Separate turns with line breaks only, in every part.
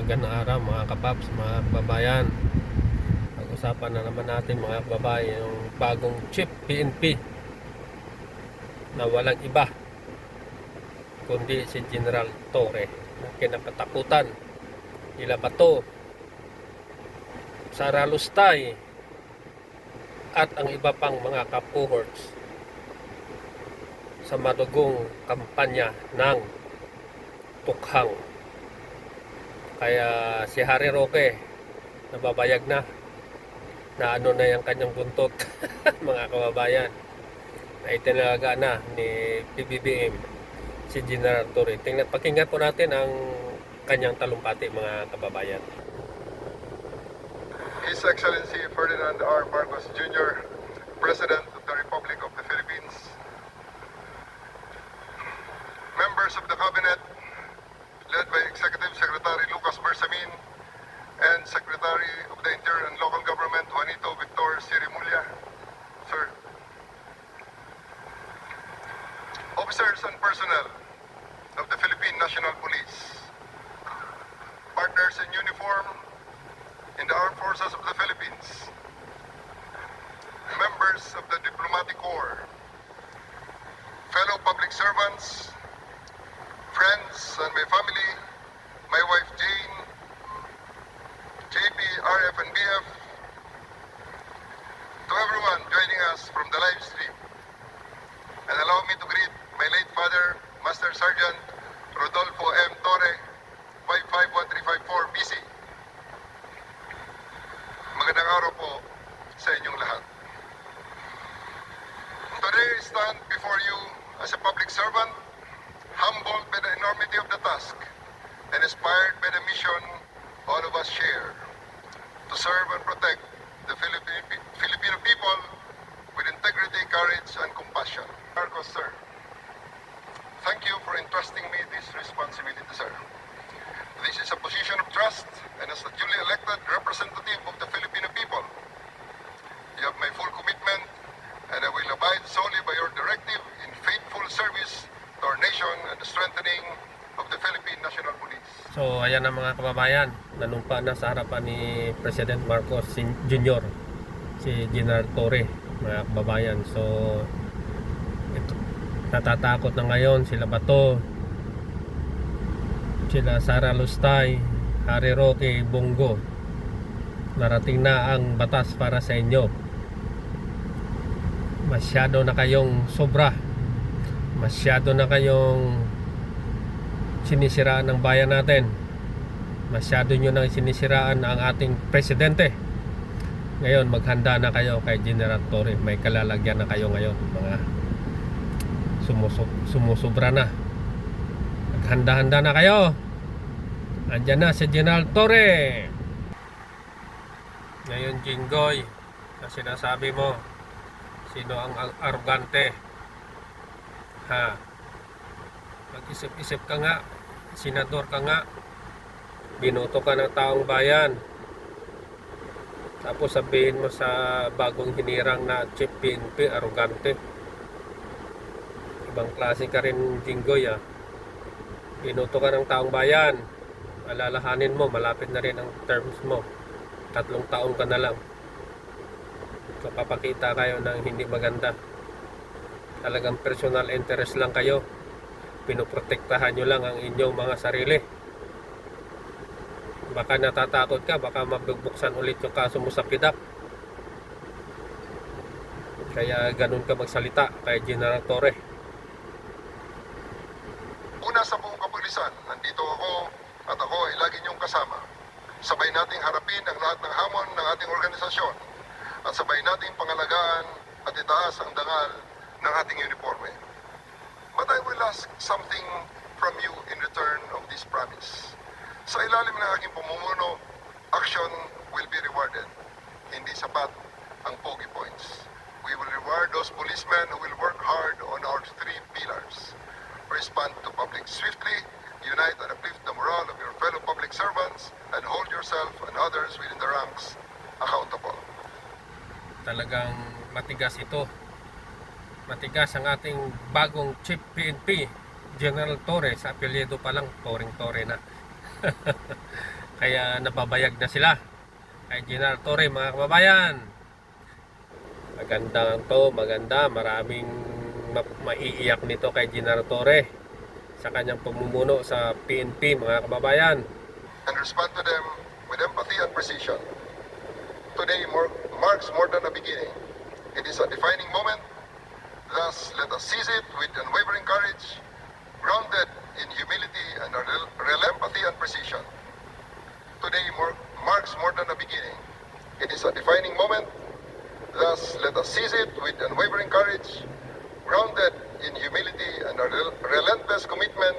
Magandang araw mga kapaps, mga kababayan. Pag-usapan na naman natin mga kababayan yung bagong chief PNP na walang iba kundi si General Torre na kinakatakutan nila Bato, Sara Lustay at ang iba pang mga kapuhorts sa madugong kampanya ng tukhang. Kaya si Harry Roque nababayag na ano na yung kanyang buntot mga kababayan, na itinalaga na ni PBBM si General Torre. Pakinggan po natin ang kanyang talumpati mga kababayan.
His Excellency Ferdinand R. Marcos Jr., President of the Republic of the Philippines, members of the Cabinet led by Executive Secretary Lucas Bersamin and Secretary of the Interior and Local Government Juanito Victor Sirimulla, sir, officers and personnel of the Philippine National Police, partners in uniform in the Armed Forces of the Philippines, members of the Diplomatic Corps, fellow public servants, friends and my family, my wife Jane, JP, RF and BF, to everyone joining us from the live stream. And allow me to greet my late father, Master Sergeant Rodolfo M. Torre, 551354 BC. Magandang araw po sa inyong lahat. Today I stand before you as a public servant, humbled by the enormity of the task and inspired by the mission all of us share to serve and protect the Filipino people with integrity, courage, and compassion. Marcos, sir, thank you for entrusting me this responsibility, sir. This is a position of trust, and as the duly elected representative of the Filipino people, you have my full commitment, and I will abide solely by your directive in faithful service to our nation and the strengthening of the Philippine National Police.
So ayan na mga kababayan, nanumpa na sa harapan ni President Marcos Jr. si General Torre mga kababayan. So ito, natatakot na ngayon sila Bato, sila Sara Lustay, Harry Roque, Bongo. Narating na ang batas para sa inyo. Masyado na kayong sobra, masyado na kayong sinisiraan ng bayan natin, masyado nyo nang sinisiraan ang ating presidente. Ngayon maghanda na kayo kay General Torre. May kalalagyan na kayo ngayon, mga sumusubra na. Maghanda-handa na kayo. Andyan na si General Torre. Ngayon Jinggoy, na sinasabi mo sino ang arrogante, ha? Mag-isip-isip ka nga, senador ka nga, binoto ka ng taong bayan, tapos sabihin mo sa bagong hinirang na chief PNP, arrogante. Ibang klase ka rin Jinggoy, ah. Binoto ka ng taong bayan, alalahanin mo malapit na rin ang terms mo, 3 taon ka na lang. So papakita kayo ng hindi maganda, talagang personal interest lang kayo, pinoprotektahan nyo lang ang inyong mga sarili. Baka natatakot ka, baka mabubuksan ulit yung kaso mo sa PIDAP. Kaya ganun ka magsalita kay General Torre.
Una sa buong kapulisan, nandito ako at ako ay lagi niyong kasama. Sabay nating harapin ang lahat ng hamon ng ating organisasyon at sabay nating pangalagaan at itaas ang dangal ng ating uniforme. But I will ask something from you in return of this promise. Sa ilalim ng aking pamumuno, action will be rewarded. Hindi sapat ang pogi points. We will reward those policemen who will work hard on our 3 pillars. Respond to public swiftly, unite and uplift the morale of your fellow public servants, and hold yourself and others within the ranks accountable.
Talagang matigas ito. Matigas ang ating bagong chief PNP, General Torre. Sa apelyido pa lang, Torre na. Kaya napabayag na sila kay General Torre, mga kababayan. Maganda to, maganda. Maraming maiiyak nito kay General Torre sa kanyang pamumuno sa PNP, mga kababayan.
And respond to them with empathy and precision. Today marks more than a beginning. It is a defining moment. Thus, let us seize it with unwavering courage, grounded in humility and real empathy and precision. Today marks more than a beginning. It is a defining moment. Thus, let us seize it with unwavering courage, grounded in humility and a relentless commitment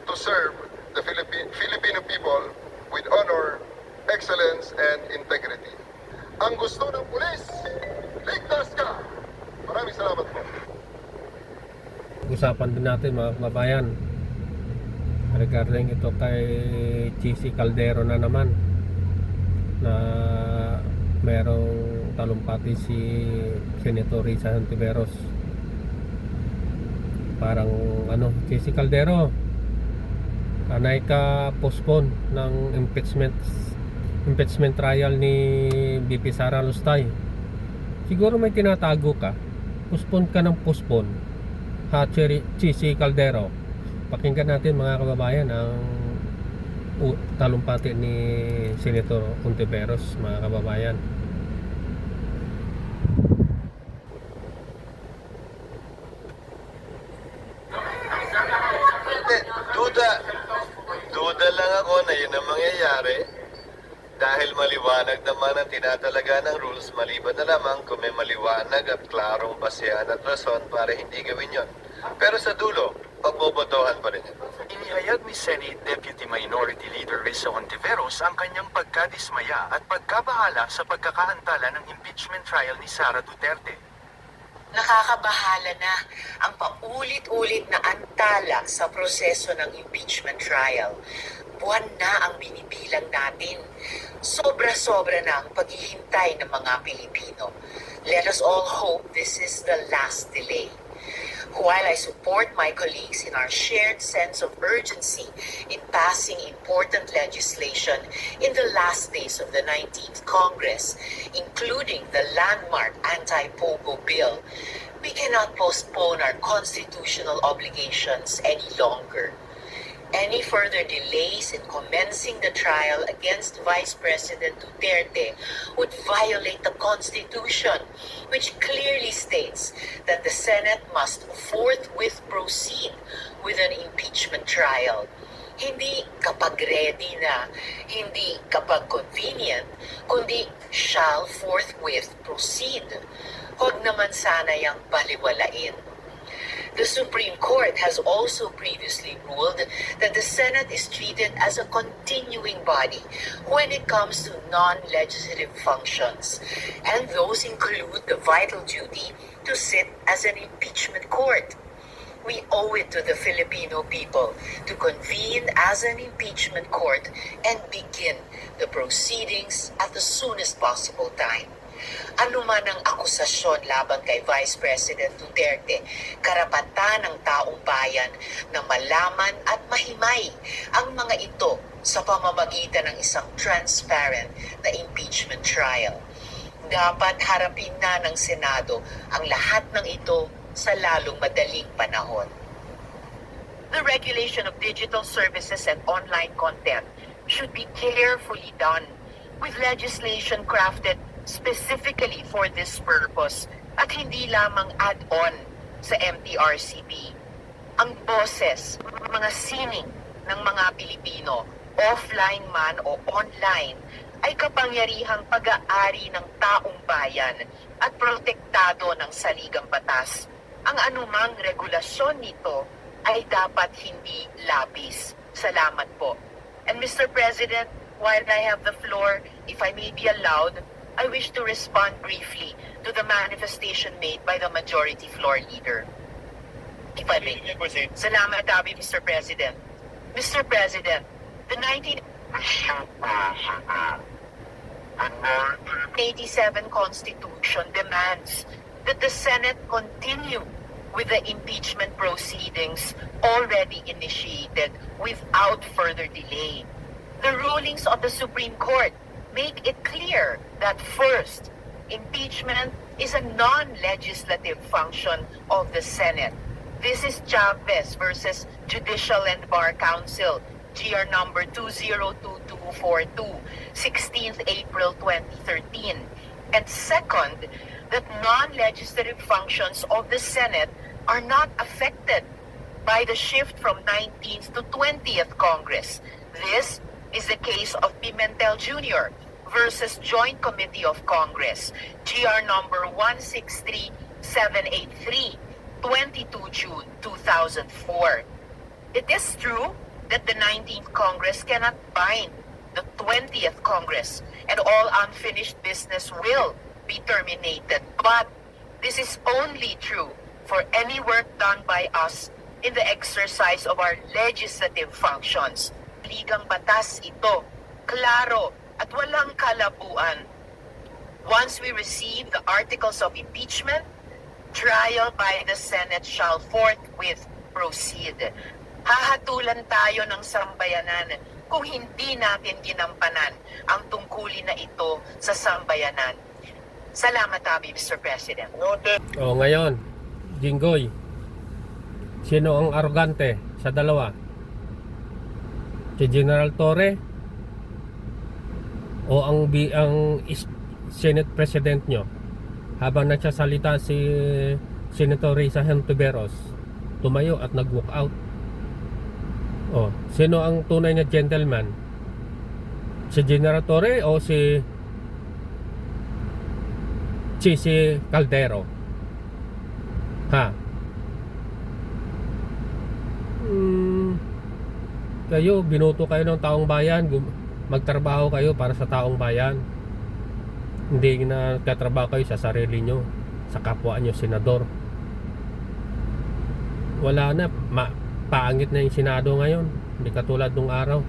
to serve the Filipino people with honor, excellence, and integrity. Ang gusto ng pulis, ligtas ka! Maraming salamat po.
Usapan din natin, mga kababayan, regarding ito kay Chisi Caldero na naman, na merong talumpati si Senator Risa Hontiveros. Parang Chisi Caldero, kanay ka postpone ng impeachment trial ni BP Sara Lustay. Siguro may tinatago ka, postpone ka ng postpone, ha, Chisi Caldero. Pakinggan natin, mga kababayan, ang talumpati ni Senator Hontiveros, mga kababayan.
Duda lang ako na yun ang mangyayari dahil maliwanag naman ang tinatalaga ng rules, maliban na lamang kung may maliwanag at klarong basehan at rason para hindi gawin yon. Pero sa dulo, pagbobotohan pa rin ito.
Inihayag ni Senate Deputy Minority Leader Risa Hontiveros ang kanyang pagkadismaya at pagkabahala sa pagkakaantala ng impeachment trial ni Sara Duterte.
Nakakabahala na ang paulit-ulit na antala sa proseso ng impeachment trial. Buwan na ang binibilang natin. Sobra-sobra na ang paghihintay ng mga Pilipino. Let us all hope this is the last delay. While I support my colleagues in our shared sense of urgency in passing important legislation in the last days of the 19th Congress, including the landmark anti-POGO bill, we cannot postpone our constitutional obligations any longer. Any further delays in commencing the trial against Vice President Duterte would violate the Constitution, which clearly states that the Senate must forthwith proceed with an impeachment trial. Hindi kapag ready na, hindi kapag convenient, kundi shall forthwith proceed. Huwag naman sana yang baliwalain. The Supreme Court has also previously ruled that the Senate is treated as a continuing body when it comes to non-legislative functions, and those include the vital duty to sit as an impeachment court. We owe it to the Filipino people to convene as an impeachment court and begin the proceedings at the soonest possible time. Ano man ang akusasyon laban kay Vice President Duterte, karapatan ng taong bayan na malaman at mahimay ang mga ito sa pamamagitan ng isang transparent na impeachment trial. Dapat harapin na ng Senado ang lahat ng ito sa lalong madaling panahon. The regulation of digital services and online content should be carefully done with legislation crafted specifically for this purpose at hindi lamang add-on sa MTRCB. Ang boses, mga sining ng mga Pilipino, offline man o online, ay kapangyarihang pag-aari ng taong bayan at protektado ng saligang batas. Ang anumang regulasyon nito ay dapat hindi labis. Salamat po. And Mr. President, while I have the floor, if I may be allowed, I wish to respond briefly to the manifestation made by the majority floor leader. If I may. Salamat, Mr. President. Mr. President, the 1987 Constitution demands that the Senate continue with the impeachment proceedings already initiated without further delay. The rulings of the Supreme Court make it clear that first, impeachment is a non-legislative function of the Senate. This is Chavez versus Judicial and Bar Council, GR number 202242, 16th April 2013. And second, that non-legislative functions of the Senate are not affected by the shift from 19th to 20th Congress. This is the case of Pimentel Jr. versus Joint Committee of Congress, GR number 163783, 22 June 2004. It is true that the 19th Congress cannot bind the 20th Congress and all unfinished business will be terminated. But this is only true for any work done by us in the exercise of our legislative functions. Ligang batas ito, klaro at walang kalabuan. Once we receive the articles of impeachment, trial by the Senate shall forthwith proceed. Hahatulan tayo ng sambayanan kung hindi natin ginampanan ang tungkulin na ito sa sambayanan. Salamat, Mr. President.
O ngayon, Jinggoy, sino ang arogante sa dalawa? Si General Torre o ang Senate President nyo? Habang nagsasalita si Senator Risa Hontiveros, tumayo at nag-walk out. O, sino ang tunay na gentleman? Si General Torre o si Caldero? Ha? Kayo, binuto kayo ng taong bayan, magtrabaho kayo para sa taong bayan. Hindi na nagtatrabaho kayo sa sarili nyo, sa kapwa nyo senador. Wala na, paangit na yung Senado ngayon. Hindi katulad nung araw,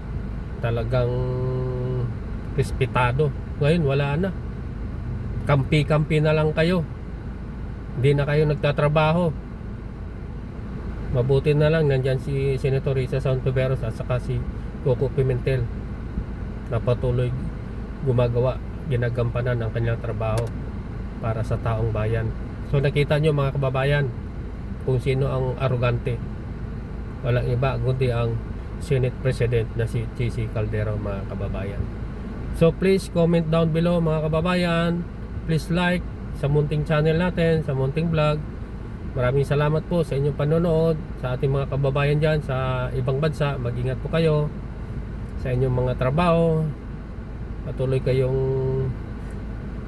talagang respetado. Ngayon wala na, kampi-kampi na lang kayo, hindi na kayo nagtatrabaho. Mabuti na lang nandyan si Senator Risa Hontiveros at saka si Coco Pimentel na patuloy ginagampanan ang kanilang trabaho para sa taong bayan. So nakita nyo mga kababayan kung sino ang arogante. Walang iba kundi ang Senate President na si G.C. Caldero, mga kababayan. So please comment down below mga kababayan. Please like sa munting channel natin, sa munting vlog. Maraming salamat po sa inyong panonood. Sa ating mga kababayan dyan sa ibang bansa, mag-ingat po kayo sa inyong mga trabaho. Patuloy kayong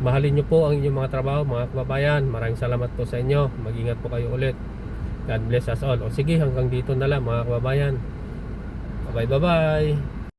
mahalin nyo po ang inyong mga trabaho, mga kababayan. Maraming salamat po sa inyo. Mag-ingat po kayo ulit. God bless us all. O sige, hanggang dito na lang mga kababayan. Bye bye.